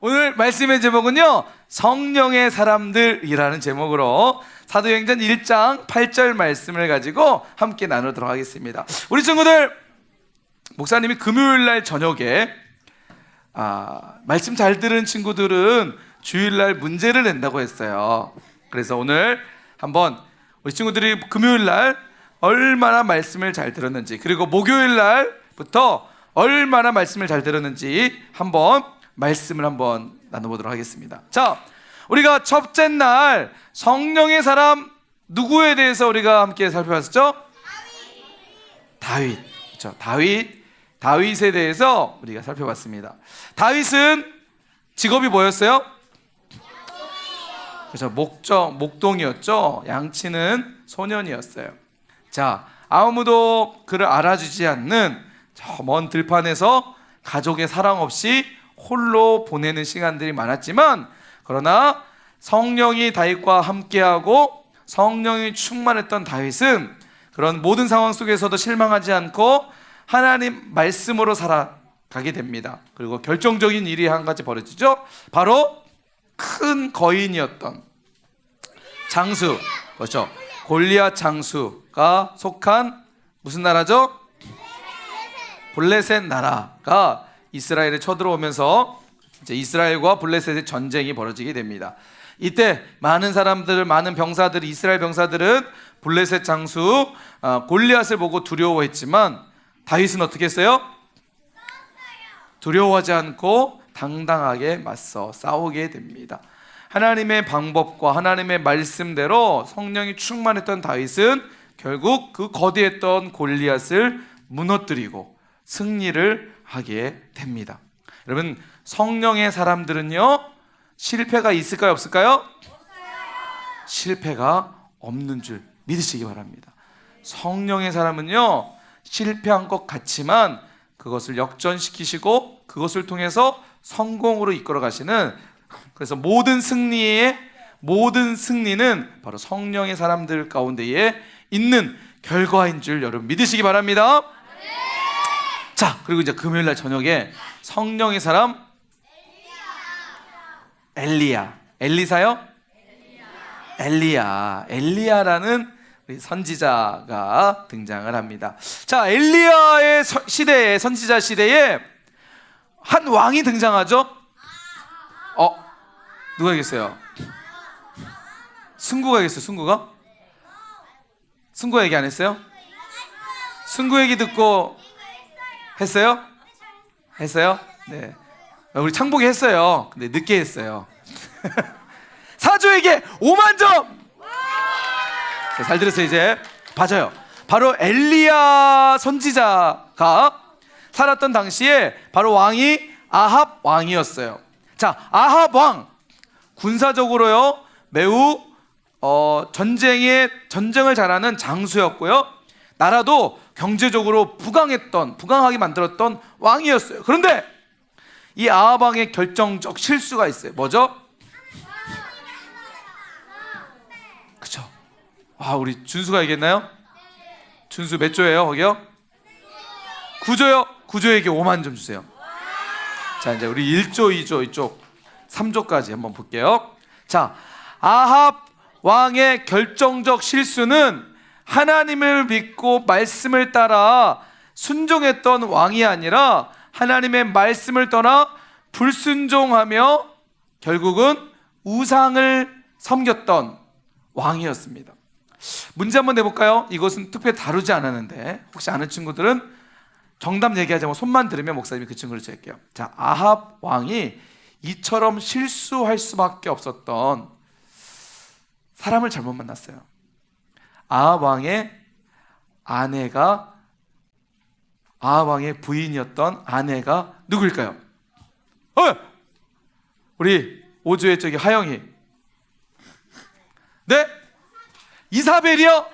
오늘 말씀의 제목은요, 성령의 사람들이라는 제목으로 사도행전 1장 8절 말씀을 가지고 함께 나누도록 하겠습니다. 우리 친구들, 목사님이 금요일날 저녁에 말씀 잘 들은 친구들은 주일날 문제를 낸다고 했어요. 그래서 오늘 한번 우리 친구들이 금요일날 얼마나 말씀을 잘 들었는지, 그리고 목요일날부터 얼마나 말씀을 잘 들었는지 말씀을 한번 나눠보도록 하겠습니다. 자, 우리가 첫째 날 성령의 사람 누구에 대해서 우리가 함께 살펴봤었죠? 다윗. 그렇죠. 다윗에 대해서 우리가 살펴봤습니다. 다윗은 직업이 뭐였어요? 그렇죠. 목동이었죠. 양치는 소년이었어요. 자, 아무도 그를 알아주지 않는 저 먼 들판에서 가족의 사랑 없이 홀로 보내는 시간들이 많았지만, 그러나 성령이 다윗과 함께하고 성령이 충만했던 다윗은 그런 모든 상황 속에서도 실망하지 않고 하나님 말씀으로 살아가게 됩니다. 그리고 결정적인 일이 한 가지 벌어지죠. 바로 큰 거인이었던 장수, 그렇죠, 골리앗 장수가 속한 무슨 나라죠? 블레셋 나라가 이스라엘에 쳐들어오면서 이제 이스라엘과 블레셋의 전쟁이 벌어지게 됩니다. 이때 많은 사람들, 많은 병사들이, 이스라엘 병사들은 블레셋 장수 골리앗을 보고 두려워했지만 다윗은 어떻게 했어요? 두려워하지 않고 당당하게 맞서 싸우게 됩니다. 하나님의 방법과 하나님의 말씀대로 성령이 충만했던 다윗은 결국 그 거대했던 골리앗을 무너뜨리고 승리를 하게 됩니다. 여러분, 성령의 사람들은요, 실패가 있을까요, 없을까요? 실패가 없는 줄 믿으시기 바랍니다. 성령의 사람은요, 실패한 것 같지만 그것을 역전시키시고 그것을 통해서 성공으로 이끌어 가시는, 그래서 모든 승리는 바로 성령의 사람들 가운데에 있는 결과인 줄 여러분 믿으시기 바랍니다. 자, 그리고 이제 금요일날 저녁에 성령의 사람 엘리사요? 엘리야라는 우리 선지자가 등장을 합니다. 자, 엘리야의 시대에, 선지자 시대에 한 왕이 등장하죠. 누가 얘기했어요? 승구가 얘기했어요. 승구가 얘기 안 했어요? 승구 얘기 듣고 했어요? 네. 우리 창복이 했어요. 근데 늦게 했어요. 사조에게 5만 점! 잘 들으세요. 이제 맞아요. 바로 엘리야 선지자가 살았던 당시에 바로 왕이 아합 왕이었어요. 자, 아합 왕, 군사적으로요 매우 전쟁을 잘하는 장수였고요, 나라도 경제적으로 부강하게 만들었던 왕이었어요. 그런데 이 아합 왕의 결정적 실수가 있어요. 뭐죠? 그쵸? 우리 준수가 얘기했나요? 준수 몇 조예요, 거기요? 9조요? 9조에게 5만 점 주세요. 자, 이제 우리 1조, 2조, 이쪽 3조까지 한번 볼게요. 자, 아합 왕의 결정적 실수는 하나님을 믿고 말씀을 따라 순종했던 왕이 아니라 하나님의 말씀을 떠나 불순종하며 결국은 우상을 섬겼던 왕이었습니다. 문제 한번 내볼까요? 이것은 특별히 다루지 않았는데 혹시 아는 친구들은 정답 얘기하자면 손만 들으면 목사님이 그 친구를 제할게요. 자, 아합 왕이 이처럼 실수할 수밖에 없었던 사람을 잘못 만났어요. 아합 왕의 부인이었던 아내가 누구일까요? 우리 5조의 저기 하영이. 네? 이사벨이요?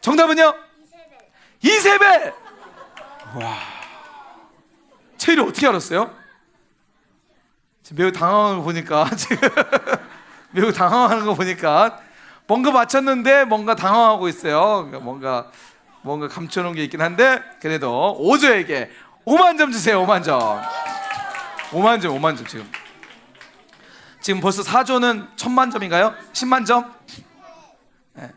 정답은요? 이세벨. 와, 체일이 어떻게 알았어요? 지금 매우 당황하는 거 보니까 매우 당황하는 거 보니까 뭔가 맞췄는데 뭔가 당황하고 있어요. 뭔가 감춰놓은 게 있긴 한데, 그래도 5조에게 5만 점 주세요. 5만 점. 5만 점, 5만 점 지금 벌써 4조는 1000만 점인가요? 10만 점? 네.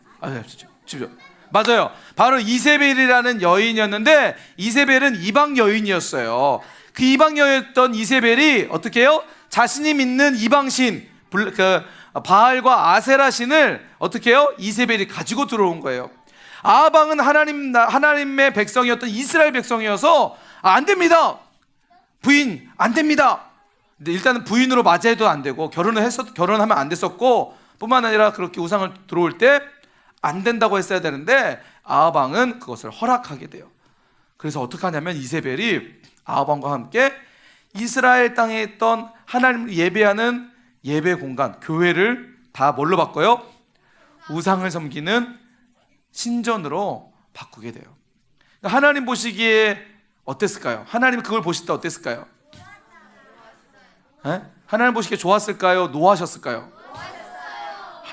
주죠. 맞아요. 바로 이세벨이라는 여인이었는데 이세벨은 이방 여인이었어요. 그 이방 여인이었던 이세벨이 어떻게 해요? 자신이 믿는 이방신 바알과 아세라 신을 어떻게 해요? 이세벨이 가지고 들어온 거예요. 아방은 하나님의 백성이었던 이스라엘 백성이어서 안 됩니다. 부인 안 됩니다. 근데 일단은 부인으로 맞이해도 안 되고 결혼하면 안 됐었고 뿐만 아니라 그렇게 우상을 들어올 때 안 된다고 했어야 되는데 아방은 그것을 허락하게 돼요. 그래서 어떻게 하냐면 이세벨이 아방과 함께 이스라엘 땅에 있던 하나님을 예배하는 예배 공간, 교회를 다 뭘로 바꿔요? 우상을 섬기는 신전으로 바꾸게 돼요. 하나님 보시기에 어땠을까요? 하나님 그걸 보실 때 어땠을까요? 에? 하나님 보시기에 좋았을까요? 노하셨을까요?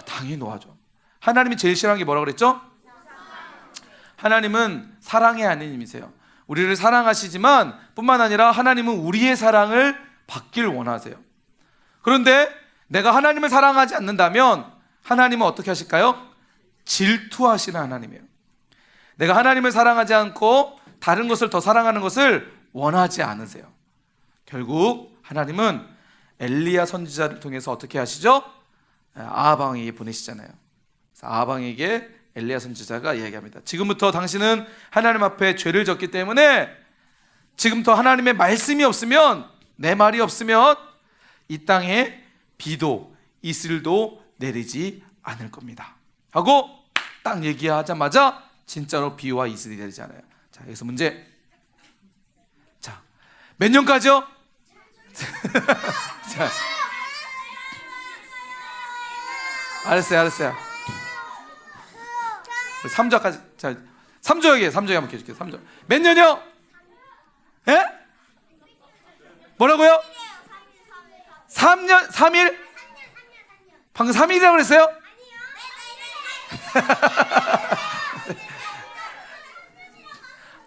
당연히 노하죠. 하나님이 제일 싫어하는 게 뭐라고 그랬죠? 하나님은 사랑의 하나님이세요. 우리를 사랑하시지만 뿐만 아니라 하나님은 우리의 사랑을 받길 원하세요. 그런데 내가 하나님을 사랑하지 않는다면 하나님은 어떻게 하실까요? 질투하시는 하나님이에요. 내가 하나님을 사랑하지 않고 다른 것을 더 사랑하는 것을 원하지 않으세요. 결국 하나님은 엘리야 선지자를 통해서 어떻게 하시죠? 아방에게 보내시잖아요. 그래서 아방에게 엘리야 선지자가 이야기합니다. 지금부터 당신은 하나님 앞에 죄를 졌기 때문에 지금부터 하나님의 말씀이 없으면, 내 말이 없으면 이 땅에 비도 이슬도 내리지 않을 겁니다 하고 딱 얘기하자마자 진짜로 비와 이슬이 내리잖아요. 자, 여기서 문제. 자, 몇 년까지요? 자, 알았어요. 3조까지. 자, 3조에게 한번 해줄게요. 3조. 몇 년이요? 예? 뭐라고요? 3년, 3일? 방금 3일이라고 그랬어요?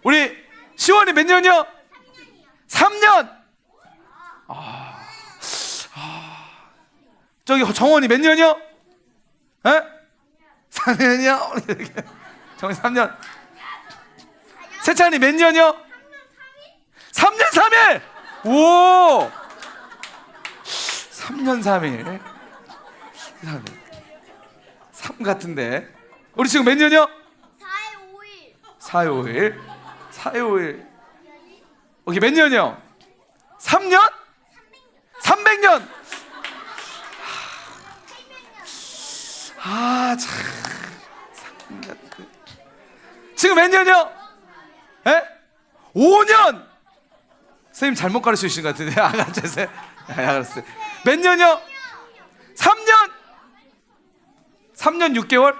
우리 시원이 몇 년이요? 3년. 저기 정원이 몇 년이요? 에? 3년이요? 정원이 3년. 세찬이 몇 년이요? 3년 3일. 오. 3년 3일. 3 같은데. 우리 지금 몇 년이요? 4회 5일. 4회 5일. 오케이, 몇 년이요? 3년? 300년. 참. 지금 몇 년이요? 에? 5년. 선생님 잘못 가르쳐 주신 것 같은데. 알았어요. 알았어요. 몇 년이요? 3년. 3년 6개월?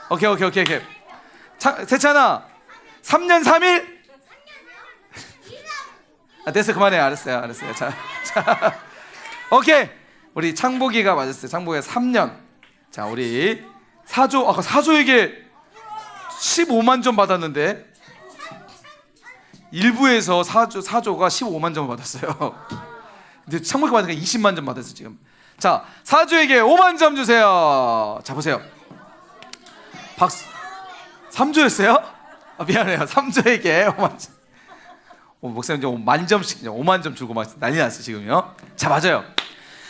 오케이. 세찬아, 3년 3일? 됐어, 그만해. 알았어요. 자. 오케이. 우리 창복이가 맞았어요. 창복이가 3년. 자, 우리 사조, 아까 사조에게 15만 점 받았는데 일부에서 사조가 15만 점을 받았어요. 근데 창복이가 받으니까 20만 점 받았어요 지금. 자, 사조에게 5만 점 주세요. 자, 보세요. 박수. 3조였어요? 미안해요. 3조에게 5만 점. 목사님 이제 5만 점씩 5만 점 주고 막 난리 났어요 지금요. 자, 맞아요.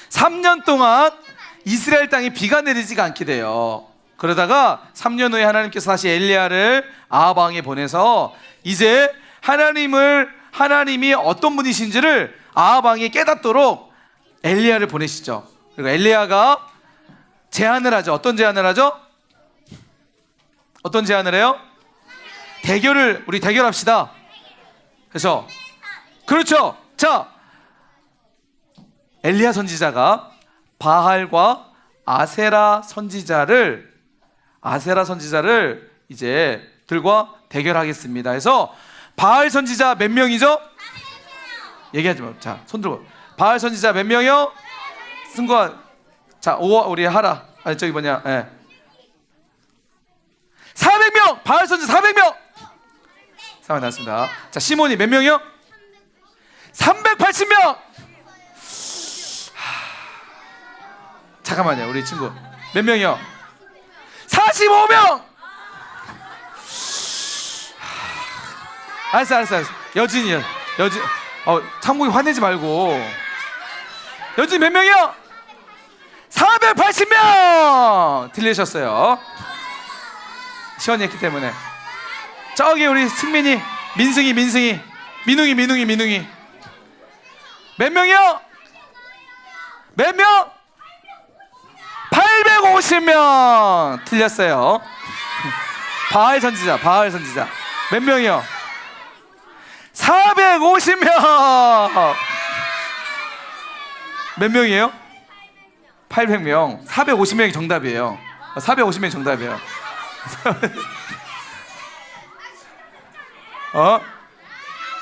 3년 동안 이스라엘 땅에 비가 내리지가 않게 돼요. 그러다가 3년 후에 하나님께서 다시 엘리야를 아방에 보내서 이제 하나님이 어떤 분이신지를 아방이 깨닫도록 엘리야를 보내시죠. 그리고 엘리야가 제안을 하죠. 어떤 제안을 하죠? 어떤 제안을 해요? 우리 대결합시다. 그래서 그렇죠. 자, 엘리야 선지자가 바알과 아세라 선지자를 이제 들과 대결하겠습니다. 해서 바알 선지자 몇 명이죠? 얘기하지 마. 자, 손 들고. 바알 선지자 몇 명이요? 승관. 자, 우리 하라. 아니, 저기 뭐냐? 예. 400명. 바알 선지자 400명. 사망이 나왔습니다. 자, 시몬이 몇 명이요? 380명. 잠깐만요, 우리 친구 몇 명이요? 45명. 알았어. 여진이 창국이 화내지 말고. 여진 몇 명이요? 480명. 틀리셨어요. 시원이 했기 때문에. 저기 우리 승민이, 민승이, 민웅이 몇 명이요? 몇 명? 850명. 틀렸어요. 바알 선지자 몇 명이요? 450명. 몇 명이에요? 800명. 450명이 정답이에요. 450명이 정답이에요.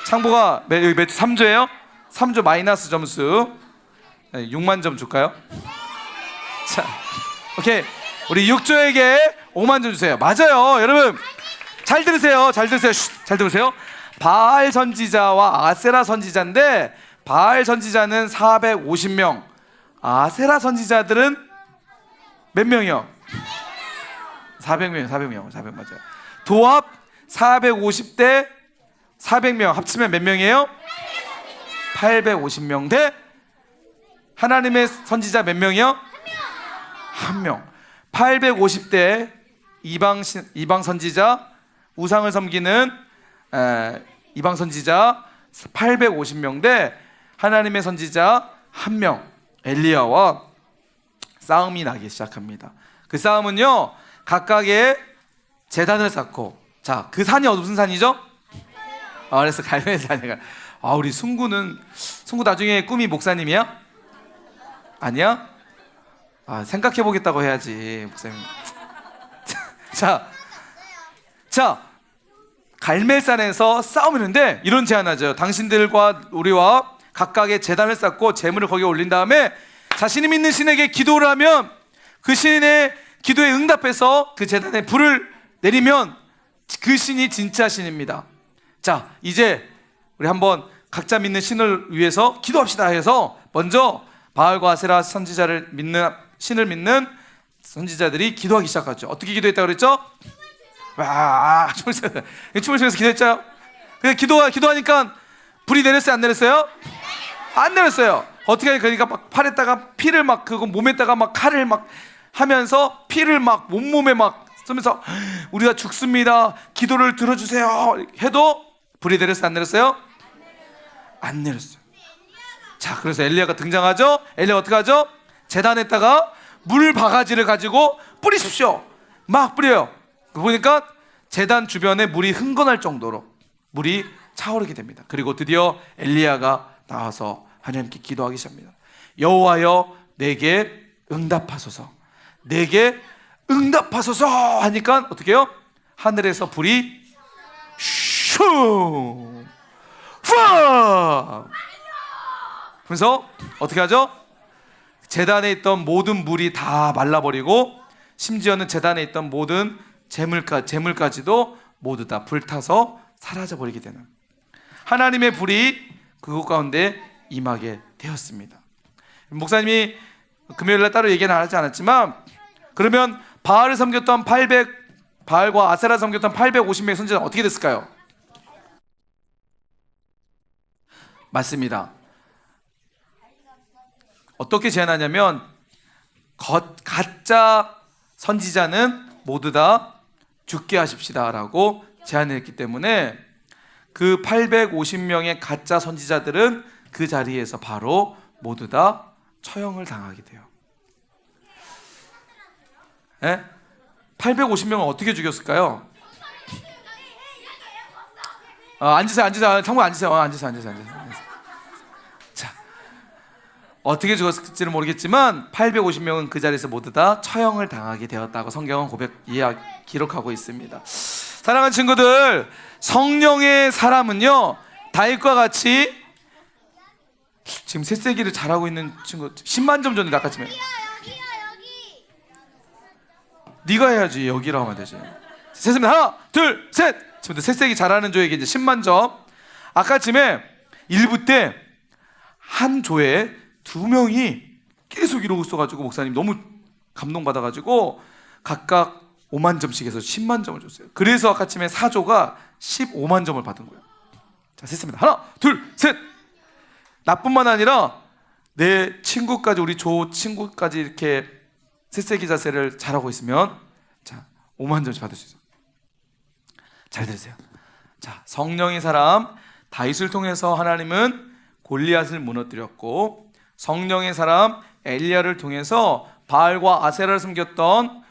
창보가 여기 몇 3조예요? 3조 마이너스 점수 6만 점 줄까요? 자, 오케이. 우리 6조에게 5만 점 주세요. 맞아요. 여러분 잘 들으세요. 잘 들으세요. 바알 선지자와 아세라 선지자인데, 바알 선지자는 450명, 아세라 선지자들은 몇 명이요? 400명 맞아요. 도합 450대 400명 합치면 몇 명이에요? 850명 대 하나님의 선지자 몇 명이요? 1명. 850대 이방 선지자, 우상을 섬기는 이방 선지자 850명 대 하나님의 선지자 1명, 엘리야와 싸움이 나기 시작합니다. 그 싸움은요, 각각의 제단을 쌓고, 자, 그 산이 무슨 산이죠? 그래서 갈멜 산이가. 우리 승구 나중에 꿈이 목사님이야? 아니야? 생각해 보겠다고 해야지, 목사님. 자, 갈멜산에서 싸움이 있는데 이런 제안하죠. 당신들과 우리와 각각의 제단을 쌓고 제물을 거기에 올린 다음에 자신이 믿는 신에게 기도를 하면 그 신의 기도에 응답해서 그 제단에 불을 내리면 그 신이 진짜 신입니다. 자, 이제 우리 한번 각자 믿는 신을 위해서 기도합시다 해서 먼저 바알과 아세라 선지자를 믿는, 신을 믿는 선지자들이 기도하기 시작하죠. 어떻게 기도했다고 그랬죠? 춤을 추면서 기도했죠. 근데 기도하니까 불이 내렸어요, 안 내렸어요? 안 내렸어요. 어떻게 하니까, 그러니까 막 팔에다가 피를 막 그거 몸에다가 막 칼을 막 하면서 피를 막 온몸에 막 쏘면서 우리가 죽습니다, 기도를 들어주세요 해도 불이 내렸어요, 안 내렸어요? 안 내렸어요. 자, 그래서 엘리야가 등장하죠. 엘리야가 어떻게 하죠? 제단에다가 물 바가지를 가지고 뿌리십시오. 막 뿌려요. 보니까 제단 주변에 물이 흥건할 정도로 물이 차오르게 됩니다. 그리고 드디어 엘리야가 나와서 하나님께 기도하기 시작합니다. 여호와여, 내게 응답하소서, 내게 응답하소서 하니까 어떻게 해요? 하늘에서 불이 슈 그래서 어떻게 하죠? 제단에 있던 모든 물이 다 말라버리고, 심지어는 제단에 있던 모든 재물까지도 모두 다 불타서 사라져버리게 되는, 하나님의 불이 그곳 가운데 임하게 되었습니다. 목사님이 금요일날 따로 얘기는 하지 않았지만, 그러면 바알과 아세라 섬겼던 850명의 선지자는 어떻게 됐을까요? 맞습니다. 어떻게 제안하냐면, 가짜 선지자는 모두 다 죽게 하십시다 라고 제안했기 때문에 그 850명의 가짜 선지자들은 그 자리에서 바로 모두 다 처형을 당하게 돼요. 850명을 어떻게 죽였을까요? 앉으세요. 참고 앉으세요. 앉으세요. 자, 어떻게 죽었을지는 모르겠지만 850명은 그 자리에서 모두 다 처형을 당하게 되었다고 성경은 기록하고 있습니다. 사랑하는 친구들, 성령의 사람은요, 다윗과 같이 지금 새세기를 잘하고 있는 친구 10만 점 정도 낚아치면 네가 해야지. 여기라고 하면 되지. 셋습니다. 하나, 둘, 셋. 지금부터 새세기 잘하는 조에게 이제 10만 점. 아까쯤에 1부 때 한 조에 2명이 계속 이러고 있어가지고 목사님 너무 감동받아가지고 각각 5만 점씩 해서 10만 점을 줬어요. 그래서 아까쯤에 4조가 15만 점을 받은 거예요. 자, 셌습니다. 하나, 둘, 셋. 나뿐만 아니라 내 친구까지, 우리 조 친구까지 이렇게 새세기 자세를 잘하고 있으면 자, 5만 점씩 받을 수 있어요. 잘 들으세요. 자, 성령의 사람 다윗을 통해서 하나님은 골리앗을 무너뜨렸고, 성령의 사람 엘리야를 통해서 바알과 아세라를 섬겼던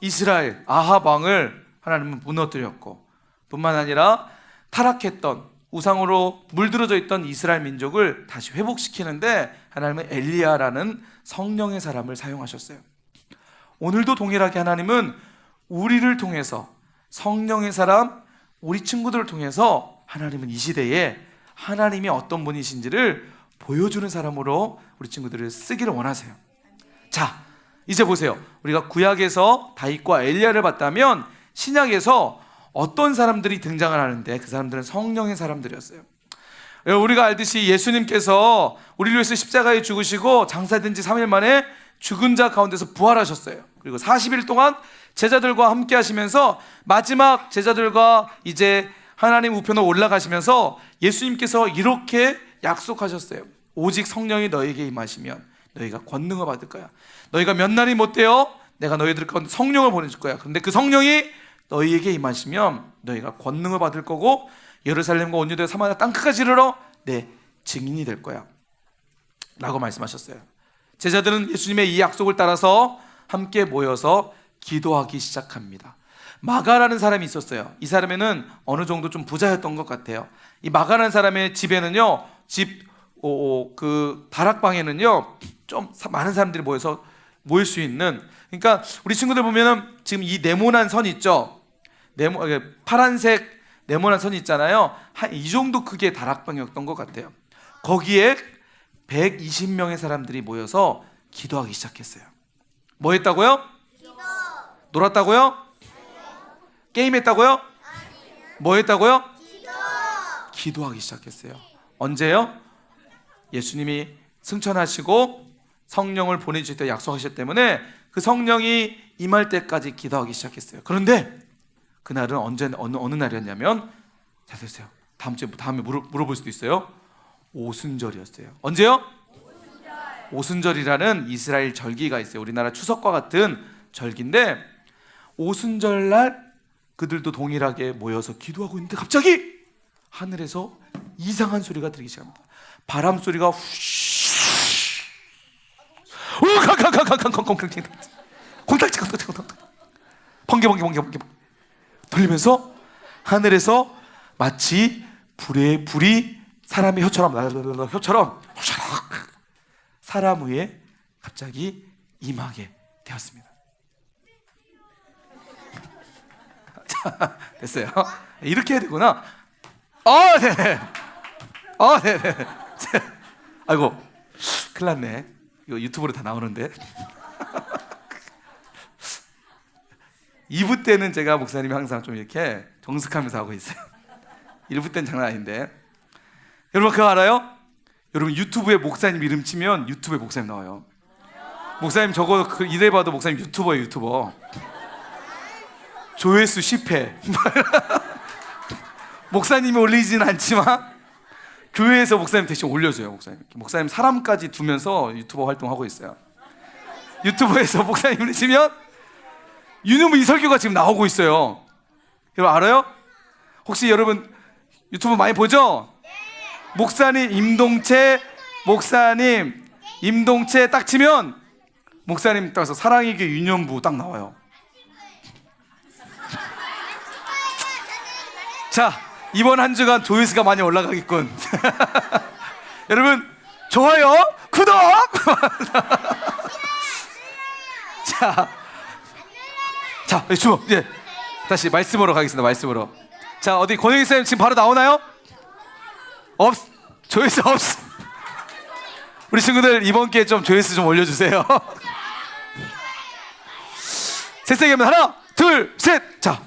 이스라엘 아합 왕을 하나님은 무너뜨렸고, 뿐만 아니라 타락했던 우상으로 물들어져 있던 이스라엘 민족을 다시 회복시키는데 하나님은 엘리야라는 성령의 사람을 사용하셨어요. 오늘도 동일하게 하나님은 우리를 통해서, 성령의 사람, 우리 친구들을 통해서 하나님은 이 시대에 하나님이 어떤 분이신지를 보여주는 사람으로 우리 친구들을 쓰기를 원하세요. 자, 이제 보세요. 우리가 구약에서 다윗과 엘리야를 봤다면 신약에서 어떤 사람들이 등장을 하는데 그 사람들은 성령의 사람들이었어요. 우리가 알듯이 예수님께서 우리를 위해서 십자가에 죽으시고 장사된 지 3일 만에 죽은 자 가운데서 부활하셨어요. 그리고 40일 동안 제자들과 함께 하시면서 마지막 제자들과 이제 하나님 우편으로 올라가시면서 예수님께서 이렇게 약속하셨어요. 오직 성령이 너에게 임하시면 너희가 권능을 받을 거야. 너희가 몇 날이 못 되어 내가 너희들 가운데 성령을 보내줄 거야. 그런데 그 성령이 너희에게 임하시면 너희가 권능을 받을 거고 예루살렘과 온 유대 사마리아 땅끝까지 이르러 내 증인이 될 거야 라고 말씀하셨어요. 제자들은 예수님의 이 약속을 따라서 함께 모여서 기도하기 시작합니다. 마가라는 사람이 있었어요. 이 사람에는 어느 정도 좀 부자였던 것 같아요. 이 마가라는 사람의 집에는요, 그 다락방에는요 좀 많은 사람들이 모여서 모일 수 있는, 그러니까 우리 친구들 보면은 지금 이 네모난 선 있죠, 파란색 네모난 선이 있잖아요. 한 이 정도 크기의 다락방이었던 것 같아요. 거기에 120명의 사람들이 모여서 기도하기 시작했어요. 뭐 했다고요? 기도. 놀았다고요? 게임했다고요? 뭐 했다고요? 기도하기 시작했어요. 언제요? 예수님이 승천하시고 성령을 보내주실 때 약속하셨기 때문에 그 성령이 임할 때까지 기도하기 시작했어요. 그런데 그날은 어느 날이었냐면, 잘 들으세요. 다음에 물어볼 수도 있어요. 오순절이었어요. 언제요? 오순절이라는 이스라엘 절기가 있어요. 우리나라 추석과 같은 절기인데, 오순절날 그들도 동일하게 모여서 기도하고 있는데 갑자기 하늘에서 이상한 소리가 들리기 시작합니다. 바람 소리가 후쉬, 콩닥지 번개 들리면서 하늘에서 마치 불이 사람의 혀처럼 사람 위에 갑자기 임하게 되었습니다. 자, 됐어요. 이렇게 해야 되구나. 네. 아이고, 큰일 났네. 이거 유튜브로 다 나오는데. 2부 때는 제가 목사님이 항상 좀 이렇게 정숙하면서 하고 있어요. 1부 때는 장난 아닌데. 여러분 그거 알아요? 여러분 유튜브에 목사님 이름 치면 유튜브에 목사님 나와요. 목사님 저거 이래봐도 목사님 유튜버예요, 유튜버. 조회수 10회. 목사님이 올리지는 않지만 교회에서 목사님 대신 올려줘요. 목사님 사람까지 두면서 유튜버 활동하고 있어요. 유튜브에서 목사님을 치면 유튜브 이설교가 지금 나오고 있어요. 여러분 알아요? 혹시 여러분 유튜브 많이 보죠? 목사님 임동채 딱 치면 목사님 따라서 사랑의 교회 유년부 딱 나와요. 자, 이번 한 주간 조회수가 많이 올라가겠군. 여러분 좋아요, 구독. 자, 주모, 예, 다시 말씀으로 가겠습니다. 말씀으로. 자, 어디 권영희 쌤 지금 바로 나오나요? 조회수 없. 우리 친구들 이번 기회에 좀 조회수 좀 올려주세요. 새세기 하면 하나, 둘, 둘, 셋. 자,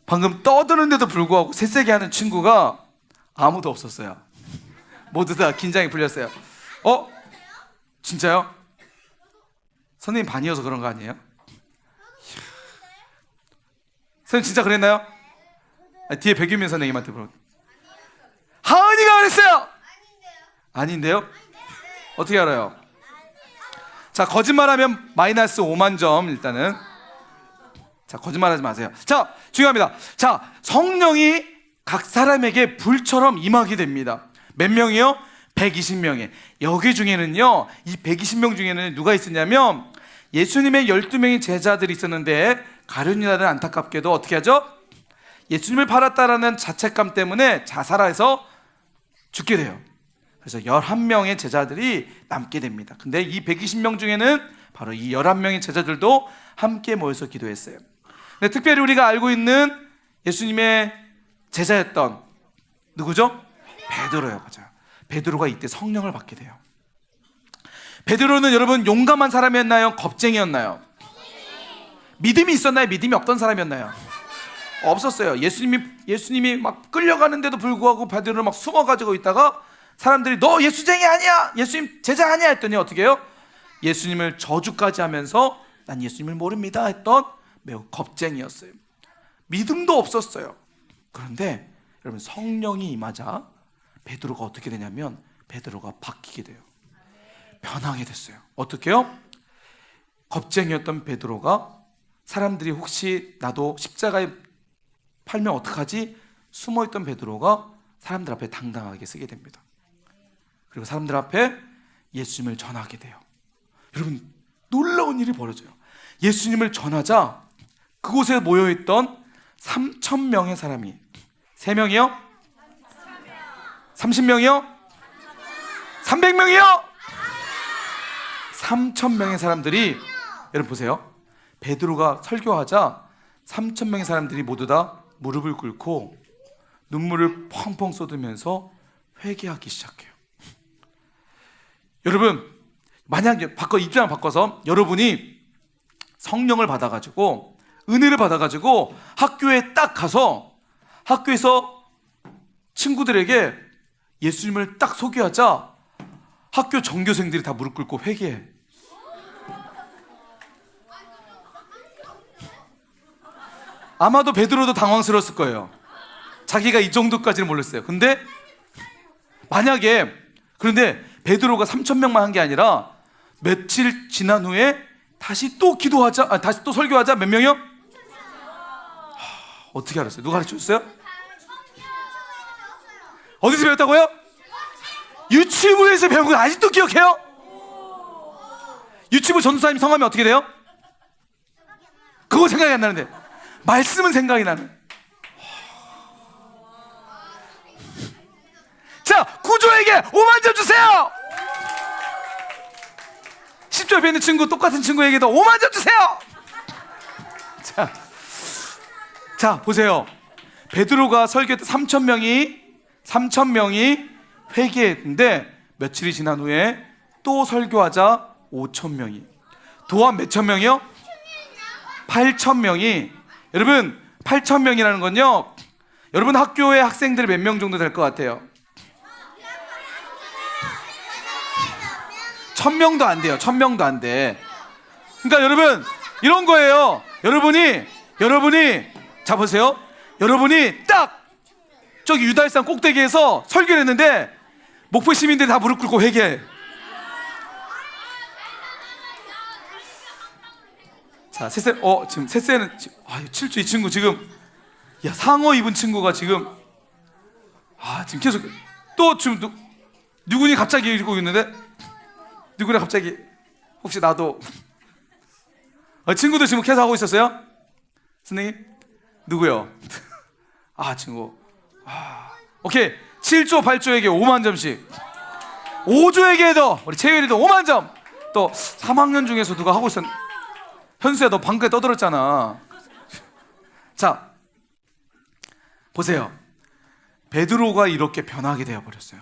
방금 떠드는데도 불구하고 셋세게 하는 친구가 아무도 없었어요. 모두 다 긴장이 풀렸어요. 진짜요? 선생님 반이어서 그런 거 아니에요? 선생님 진짜 그랬나요? 뒤에 백유민 선생님한테 물어. 하은이가 그랬어요. 아닌데요? 어떻게 알아요? 자, 거짓말하면 마이너스 5만 점. 일단은 자, 거짓말하지 마세요. 자, 중요합니다. 자, 성령이 각 사람에게 불처럼 임하게 됩니다. 몇 명이요? 120명에. 여기 중에는요, 이 120명 중에는 누가 있었냐면 예수님의 12명의 제자들이 있었는데 가룟 유다는 안타깝게도 어떻게 하죠? 예수님을 팔았다라는 자책감 때문에 자살해서 죽게 돼요. 그래서 11명의 제자들이 남게 됩니다. 근데 이 120명 중에는 바로 이 11명의 제자들도 함께 모여서 기도했어요. 근데 특별히 우리가 알고 있는 예수님의 제자였던 누구죠? 베드로예요. 맞아요. 베드로가 이때 성령을 받게 돼요. 베드로는 여러분 용감한 사람이었나요? 겁쟁이였나요? 믿음이 있었나요? 믿음이 없던 사람이었나요? 없었어요. 예수님이 막 끌려가는데도 불구하고 베드로를 막 숨어가지고 있다가 사람들이 너 예수쟁이 아니야, 예수님 제자 아니야 했더니 어떻게 해요? 예수님을 저주까지 하면서 난 예수님을 모릅니다 했던 매우 겁쟁이였어요. 믿음도 없었어요. 그런데 여러분 성령이 임하자 베드로가 어떻게 되냐면 베드로가 바뀌게 돼요. 변하게 됐어요. 어떻게요? 겁쟁이였던 베드로가 사람들이 혹시 나도 십자가에 팔면 어떡하지? 숨어있던 베드로가 사람들 앞에 당당하게 쓰게 됩니다. 그리고 사람들 앞에 예수님을 전하게 돼요. 여러분 놀라운 일이 벌어져요. 예수님을 전하자 그곳에 모여있던 3,000명의 사람이 3명이요? 30명이요? 300명이요? 3,000명의 사람들이 여러분 보세요. 베드로가 설교하자 3,000명의 사람들이 모두 다 무릎을 꿇고 눈물을 펑펑 쏟으면서 회개하기 시작해요. 여러분 만약 입장을 바꿔서 여러분이 성령을 받아가지고 은혜를 받아가지고 학교에 딱 가서 학교에서 친구들에게 예수님을 딱 소개하자 학교 전교생들이 다 무릎 꿇고 회개해. 아마도 베드로도 당황스러웠을 거예요. 자기가 이 정도까지는 몰랐어요. 그런데 베드로가 3,000명만 한 게 아니라 며칠 지난 후에 다시 또 기도하자, 다시 또 설교하자 몇 명이요? 어떻게 알았어요? 누가 가르쳐줬어요? 어디서 배웠다고요? 유치부에서 배운 거 아직도 기억해요? 유치부 전도사님 성함이 어떻게 돼요? 그거 생각이 안 나는데 말씀은 생각이 나는. 자, 구조에게 5만 점 주세요. 10조 옆에 있는 친구 똑같은 친구에게도 5만 점 주세요. 자 보세요. 베드로가 설교했던 3,000명이 회개했는데 며칠이 지난 후에 또 설교하자 5,000명이 도합 몇천 명이요? 8,000명이. 여러분 8,000명이라는 건요, 여러분 학교의 학생들이 몇 명 정도 될 것 같아요? 1,000명도 안 돼요. 1,000명도 안 돼. 그러니까 여러분 이런 거예요. 여러분이 자 보세요. 여러분이 딱 저기 유달산 꼭대기에서 설교를 했는데 목포 시민들이 다 무릎 꿇고 회개해. 자, 지금 셋째는 7주 이 친구 지금 상어 입은 친구가 지금 지금 계속 또 지금 누구니 갑자기 읽고 있는데 누구나 갑자기 혹시 나도 친구들 지금 계속 하고 있었어요? 선생님? 누구요? 친구. 오케이. 7조 8조에게 5만 점씩 5조에게도 우리 채율이도 5만 점. 또 3학년 중에서 누가 하고 있었. 현수야 너 방금 떠들었잖아. 자 보세요. 베드로가 이렇게 변하게 되어버렸어요.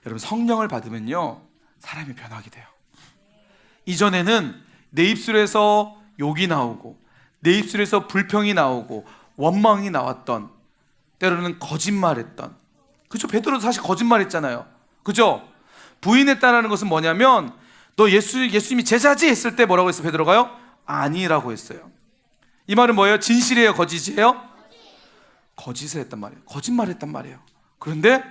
여러분 성령을 받으면요 사람이 변하게 돼요. 이전에는 내 입술에서 욕이 나오고 내 입술에서 불평이 나오고 원망이 나왔던, 때로는 거짓말했던, 그죠? 베드로도 사실 거짓말했잖아요. 그죠? 부인했다는 것은 뭐냐면 너 예수님이 제자지 했을 때 뭐라고 했어요? 베드로가요? 아니라고 했어요. 이 말은 뭐예요? 진실이에요? 거짓이에요? 거짓을 했단 말이에요. 거짓말했단 말이에요. 그런데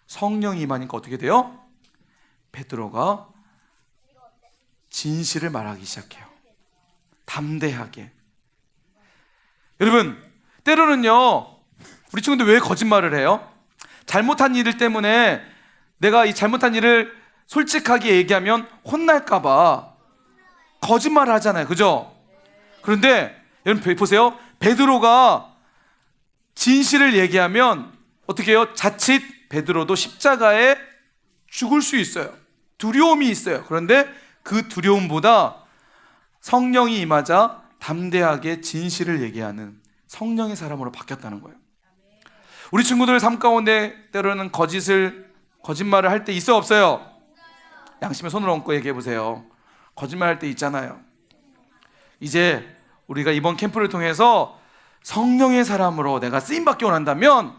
성령이 임하니까 어떻게 돼요? 베드로가 진실을 말하기 시작해요. 담대하게. 여러분, 때로는요, 우리 친구들 왜 거짓말을 해요? 잘못한 일 때문에 내가 이 잘못한 일을 솔직하게 얘기하면 혼날까봐 거짓말을 하잖아요. 그죠? 그런데 여러분 보세요. 베드로가 진실을 얘기하면 어떻게 해요? 자칫 베드로도 십자가에 죽을 수 있어요. 두려움이 있어요. 그런데 그 두려움보다 성령이 임하자 담대하게 진실을 얘기하는 성령의 사람으로 바뀌었다는 거예요. 우리 친구들 삶 가운데 때로는 거짓말을 할 때 있어요, 없어요? 양심에 손을 얹고 얘기해 보세요. 거짓말 할 때 있잖아요. 이제 우리가 이번 캠프를 통해서 성령의 사람으로 내가 쓰임받기 원한다면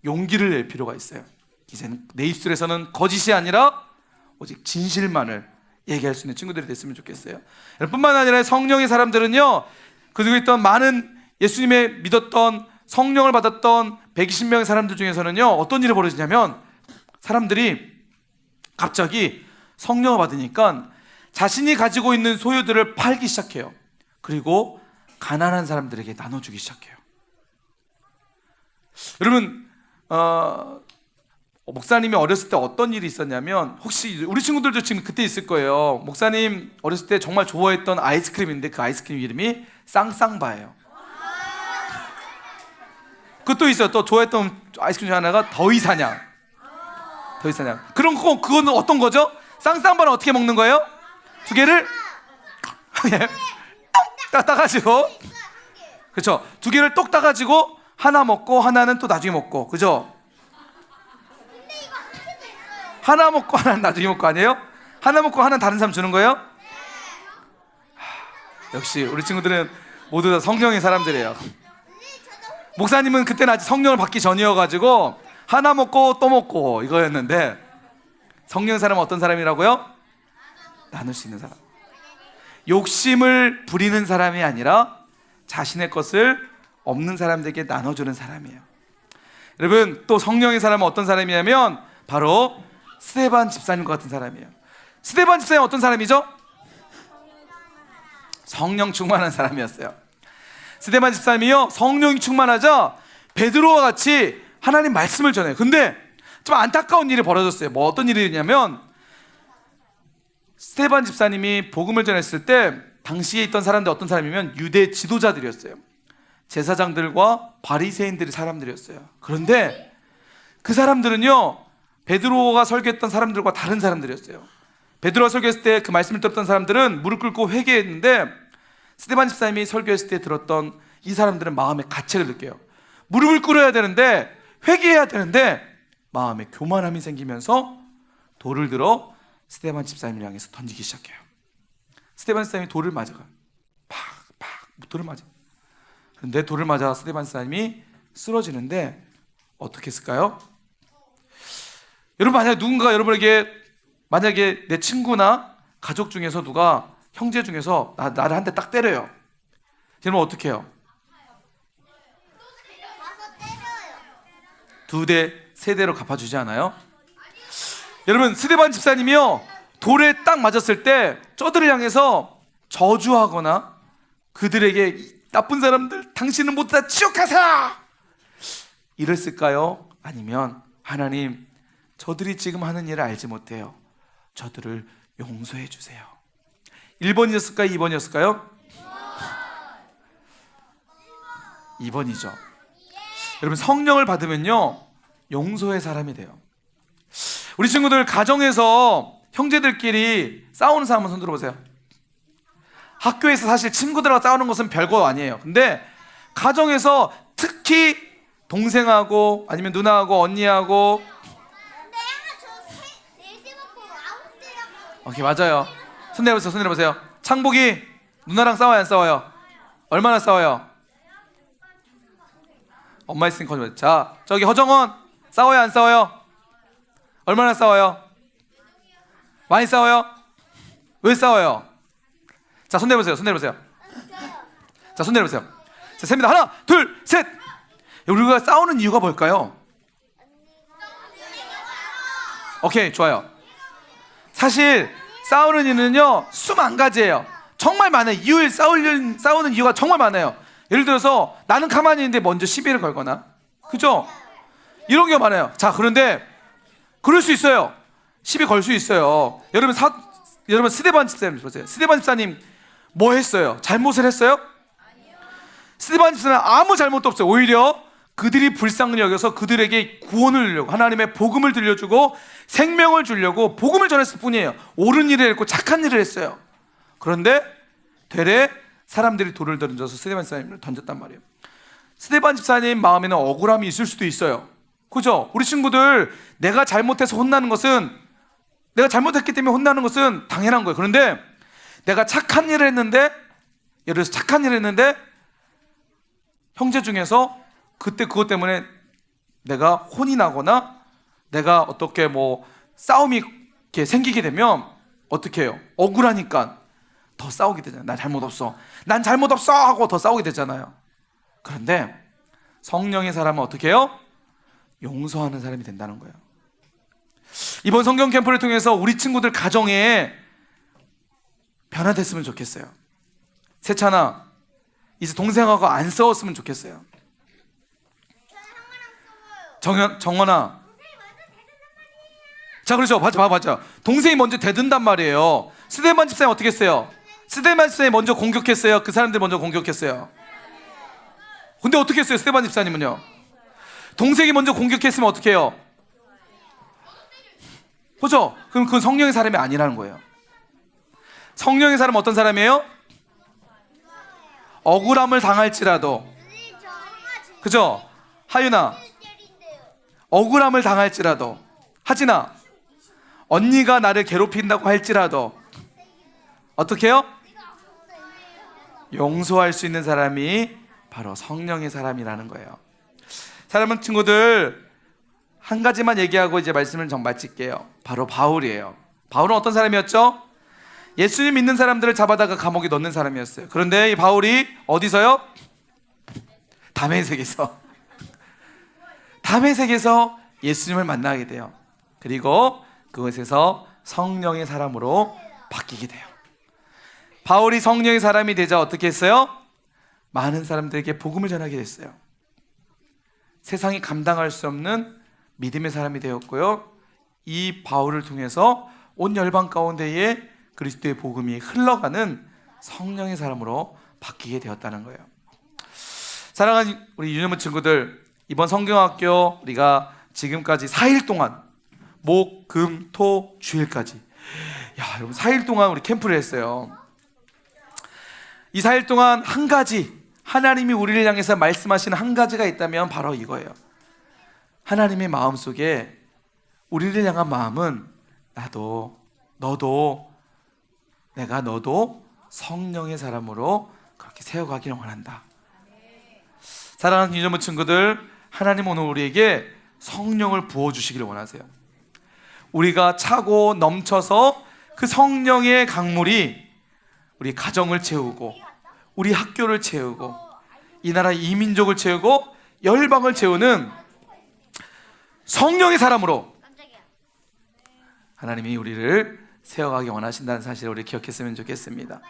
용기를 낼 필요가 있어요. 이제는 내 입술에서는 거짓이 아니라 오직 진실만을 얘기할 수 있는 친구들이 됐으면 좋겠어요. 뿐만 아니라 성령의 사람들은요, 그리고 있던 많은 예수님의 믿었던 성령을 받았던 120명의 사람들 중에서는요, 어떤 일이 벌어지냐면 사람들이 갑자기 성령을 받으니까 자신이 가지고 있는 소유들을 팔기 시작해요. 그리고 가난한 사람들에게 나눠주기 시작해요. 여러분, 목사님이 어렸을 때 어떤 일이 있었냐면, 혹시 우리 친구들도 지금 그때 있을 거예요. 목사님 어렸을 때 정말 좋아했던 아이스크림인데 그 아이스크림 이름이 쌍쌍바예요. 그것도 있어요. 또 좋아했던 아이스크림 중 하나가 더위사냥. 그거는 어떤 거죠? 쌍쌍바는 어떻게 먹는 거예요? 두 개를 똑 따가지고, 그렇죠? 두 개를 똑 따가지고 하나 먹고 하나는 또 나중에 먹고, 그죠? 하나 먹고 하나는 나중에 먹고 아니에요? 하나 먹고 하나는 다른 사람 주는 거예요? 역시 우리 친구들은 모두 다 성령의 사람들이에요. 목사님은 그때는 아직 성령을 받기 전이어가지고 하나 먹고 또 먹고 이거였는데, 성령 사람은 어떤 사람이라고요? 나눌 수 있는 사람. 욕심을 부리는 사람이 아니라 자신의 것을 없는 사람들에게 나눠주는 사람이에요. 여러분, 또 성령의 사람은 어떤 사람이냐면 바로 스데반 집사님과 같은 사람이에요. 스데반 집사님은 어떤 사람이죠? 성령 충만한 사람이었어요. 스데반 집사님이요, 성령이 충만하자 베드로와 같이 하나님 말씀을 전해요. 근데 좀 안타까운 일이 벌어졌어요. 뭐 어떤 일이냐면, 스데반 집사님이 복음을 전했을 때 당시에 있던 사람들 어떤 사람이면 유대 지도자들이었어요. 제사장들과 바리새인들이 사람들이었어요. 그런데 그 사람들은요, 베드로가 설교했던 사람들과 다른 사람들이었어요. 베드로가 설교했을 때 그 말씀을 들었던 사람들은 무릎 꿇고 회개했는데, 스데반 집사님이 설교했을 때 들었던 이 사람들은 마음에 가책을 느껴요. 무릎을 꿇어야 되는데, 회개해야 되는데 마음에 교만함이 생기면서 돌을 들어 스데반 집사님을 향해서 던지기 시작해요. 스데반 집사님이 돌을 맞아가요. 팍팍 돌을 맞아. 그런데 돌을 맞아 스데반 집사님이 쓰러지는데 어떻게 했을까요? 여러분, 만약에 누군가 여러분에게, 만약에 내 친구나 가족 중에서 누가, 형제 중에서 나를 한 대 딱 때려요. 여러분 어떻게 해요? 두 대, 세 대로 갚아주지 않아요? 여러분, 스데반 집사님이요, 돌에 딱 맞았을 때 저들을 향해서 저주하거나 그들에게 나쁜 사람들, 당신은 모두 다 지옥 가사! 이랬을까요? 아니면 하나님, 저들이 지금 하는 일을 알지 못해요. 저들을 용서해 주세요. 1번이었을까요? 2번이었을까요? 2번이죠. 여러분, 성령을 받으면요, 용서의 사람이 돼요. 우리 친구들 가정에서 형제들끼리 싸우는 사람은 손 들어보세요. 학교에서 사실 친구들하고 싸우는 것은 별거 아니에요. 근데 가정에서 특히 동생하고 아니면 누나하고 언니하고, 오케이, 맞아요. 손 내려보세요. 창복이 누나랑 싸워요, 안 싸워요? 얼마나 싸워요? 엄마 있으니까 거짓말. 자, 저기 허정원 싸워요 안 싸워요? 얼마나 싸워요? 많이 싸워요? 왜 싸워요? 자, 손 내보세요. 손 내보세요. 자, 손 내보세요. 자, 셉니다. 하나, 둘, 셋. 우리가 싸우는 이유가 뭘까요? 오케이, 좋아요. 사실 싸우는 이유는요 수만 가지예요. 정말 많아요. 싸우는 이유가 정말 많아요. 예를 들어서 나는 가만히 있는데 먼저 시비를 걸거나, 그죠? 이런 게 많아요. 자, 그런데 그럴 수 있어요. 시비 걸 수 있어요. 여러분 스데반 집사님 보세요. 스데반 집사님 뭐 했어요? 잘못을 했어요? 스데반 집사는 아무 잘못도 없어요. 오히려 그들이 불쌍히 여겨서 그들에게 구원을 주려고, 하나님의 복음을 들려주고 생명을 주려고 복음을 전했을 뿐이에요. 옳은 일을 했고 착한 일을 했어요. 그런데 되레 사람들이 돌을 던져서 스데반 집사님을 던졌단 말이에요. 스데반 집사님 마음에는 억울함이 있을 수도 있어요. 그죠? 우리 친구들 내가 잘못해서 혼나는 것은, 내가 잘못했기 때문에 혼나는 것은 당연한 거예요. 그런데 내가 착한 일을 했는데, 예를 들어서 착한 일을 했는데 형제 중에서 그때 그것 때문에 내가 혼이 나거나 내가 어떻게 뭐 싸움이 이렇게 생기게 되면 어떻게 해요? 억울하니까 더 싸우게 되잖아요. 난 잘못 없어, 난 잘못 없어 하고 더 싸우게 되잖아요. 그런데 성령의 사람은 어떻게 해요? 용서하는 사람이 된다는 거예요. 이번 성경 캠프를 통해서 우리 친구들 가정에 변화됐으면 좋겠어요. 세찬아, 이제 동생하고 안 싸웠으면 좋겠어요. 정원아. 자, 그렇죠. 맞아. 동생이 먼저 대든단 말이에요. 스데반 집사님 어떻게 했어요? 스데반 집사님 먼저 공격했어요? 그 사람들 먼저 공격했어요? 근데 어떻게 했어요? 스데반 집사님은요? 동생이 먼저 공격했으면 어떻게 해요? 그죠? 그럼 그건 성령의 사람이 아니라는 거예요. 성령의 사람은 어떤 사람이에요? 억울함을 당할지라도, 그죠? 하윤아, 억울함을 당할지라도, 하진아, 언니가 나를 괴롭힌다고 할지라도 어떻게 해요? 용서할 수 있는 사람이 바로 성령의 사람이라는 거예요. 사랑하는 친구들, 한 가지만 얘기하고 이제 말씀을 좀 마칠게요. 바로 바울이에요. 바울은 어떤 사람이었죠? 예수님 믿는 사람들을 잡아다가 감옥에 넣는 사람이었어요. 그런데 이 바울이 어디서요? 다메섹에서 예수님을 만나게 돼요. 그리고 그곳에서 성령의 사람으로 바뀌게 돼요. 바울이 성령의 사람이 되자 어떻게 했어요? 많은 사람들에게 복음을 전하게 됐어요. 세상이 감당할 수 없는 믿음의 사람이 되었고요. 이 바울을 통해서 온 열방 가운데에 그리스도의 복음이 흘러가는 성령의 사람으로 바뀌게 되었다는 거예요. 사랑하는 우리 유년부 친구들, 이번 성경학교 우리가 지금까지 4일 동안 목, 금, 토, 주일까지, 여러분 4일 동안 우리 캠프를 했어요. 이 4일 동안 한 가지, 하나님이 우리를 향해서 말씀하시는 한 가지가 있다면 바로 이거예요. 하나님의 마음속에 우리를 향한 마음은 너도 성령의 사람으로 그렇게 세워가기를 원한다. 사랑하는 유년부 친구들, 하나님 오늘 우리에게 성령을 부어주시기를 원하세요. 우리가 차고 넘쳐서 그 성령의 강물이 우리 가정을 채우고, 우리 학교를 채우고, 이 나라 이민족을 채우고, 열방을 채우는 성령의 사람으로 하나님이 우리를 세워가기 원하신다는 사실을 우리 기억했으면 좋겠습니다.